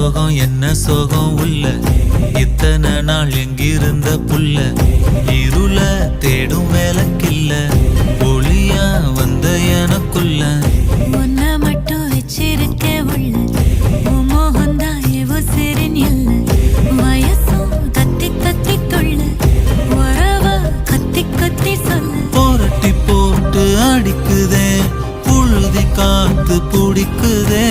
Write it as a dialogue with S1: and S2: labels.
S1: சோகம் என்ன சோகம் உள்ள இத்தனை நாள் எங்கிருந்த புல்ல இருள தேடும் வேலைக்கில்ல ஒளியா வந்த எனக்குள்ள
S2: உன்னை மட்டும் வச்சிருக்க உள்ள உன் மோகந்தான் எவோ சிறின் எல்ல வயசும் கத்தி கத்தி கொள்ள உறவ கத்தி கத்தி சொல்ல
S1: போரட்டி போட்டு அடிக்குதே புழுதி காத்து பிடிக்குதே